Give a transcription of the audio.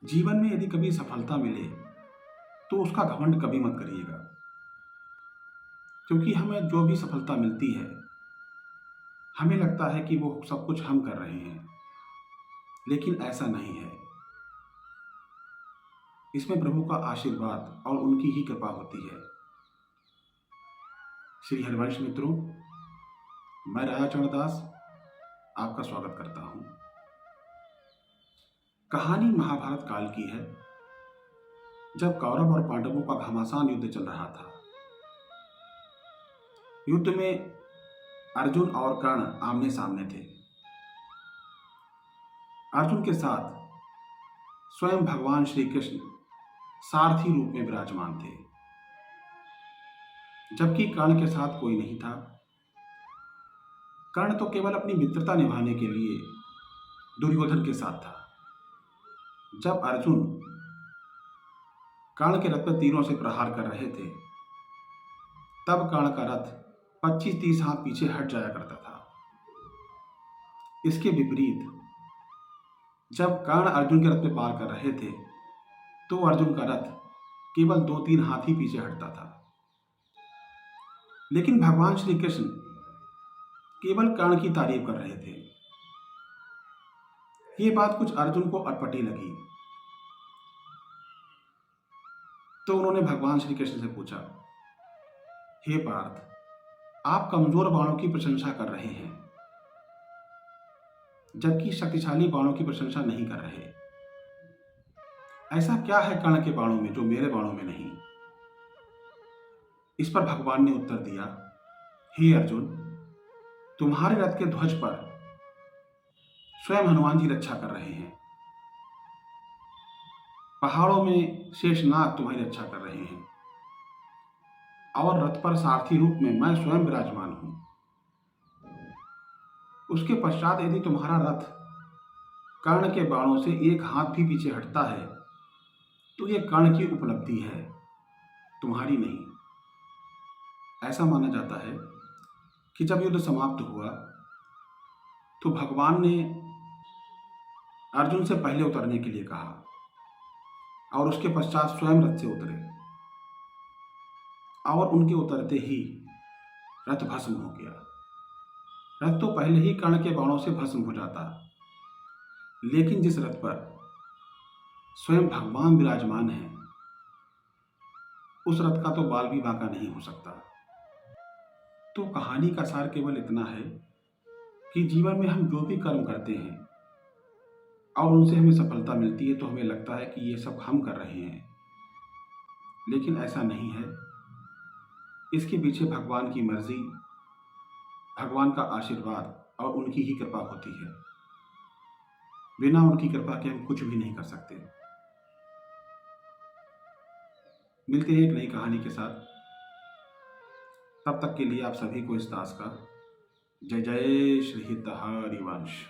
जीवन में यदि कभी सफलता मिले तो उसका घमंड कभी मत करिएगा, क्योंकि हमें जो भी सफलता मिलती है हमें लगता है कि वो सब कुछ हम कर रहे हैं, लेकिन ऐसा नहीं है। इसमें प्रभु का आशीर्वाद और उनकी ही कृपा होती है। श्री हरिवंश मित्रों, मैं राजा चरणदास आपका स्वागत करता हूं। कहानी महाभारत काल की है, जब कौरव और पांडवों का घमासान युद्ध चल रहा था। युद्ध में अर्जुन और कर्ण आमने सामने थे। अर्जुन के साथ स्वयं भगवान श्री कृष्ण सारथी रूप में विराजमान थे, जबकि कर्ण के साथ कोई नहीं था। कर्ण तो केवल अपनी मित्रता निभाने के लिए दुर्योधन के साथ था। जब अर्जुन कर्ण के रथ पर तीरों से प्रहार कर रहे थे, तब कर्ण का रथ 25-30 हाथ पीछे हट जाया करता था। इसके विपरीत जब कर्ण अर्जुन के रथ पे पार कर रहे थे, तो अर्जुन का रथ केवल 2-3 हाथ ही पीछे हटता था। लेकिन भगवान श्री कृष्ण केवल कर्ण की तारीफ कर रहे थे। ये बात कुछ अर्जुन को अटपटी लगी, तो उन्होंने भगवान श्री कृष्ण से पूछा, हे पार्थ, आप कमजोर बाणों की प्रशंसा कर रहे हैं, जबकि शक्तिशाली बाणों की प्रशंसा नहीं कर रहे। ऐसा क्या है कर्ण के बाणों में जो मेरे बाणों में नहीं? इस पर भगवान ने उत्तर दिया, हे अर्जुन, तुम्हारे रथ के ध्वज पर स्वयं हनुमान जी रक्षा कर रहे हैं। पहाड़ों में शेषनाग तुम्हारी रक्षा कर रहे हैं, और रथ पर सारथी रूप में मैं स्वयं विराजमान हूं। उसके पश्चात यदि तुम्हारा रथ कर्ण के बाणों से एक हाथ भी पीछे हटता है, तो यह कर्ण की उपलब्धि है, तुम्हारी नहीं। ऐसा माना जाता है कि जब युद्ध समाप्त हुआ तो भगवान ने अर्जुन से पहले उतरने के लिए कहा, और उसके पश्चात स्वयं रथ से उतरे, और उनके उतरते ही रथ भस्म हो गया। रथ तो पहले ही कर्ण के बाणों से भस्म हो जाता, लेकिन जिस रथ पर स्वयं भगवान विराजमान है, उस रथ का तो बाल भी बांका नहीं हो सकता। तो कहानी का सार केवल इतना है कि जीवन में हम जो भी कर्म करते हैं और उनसे हमें सफलता मिलती है, तो हमें लगता है कि ये सब हम कर रहे हैं, लेकिन ऐसा नहीं है। इसके पीछे भगवान की मर्जी, भगवान का आशीर्वाद और उनकी ही कृपा होती है। बिना उनकी कृपा के हम कुछ भी नहीं कर सकते। मिलते हैं एक नई कहानी के साथ। तब तक के लिए आप सभी को इस दास का जय जय श्री हरिवंश।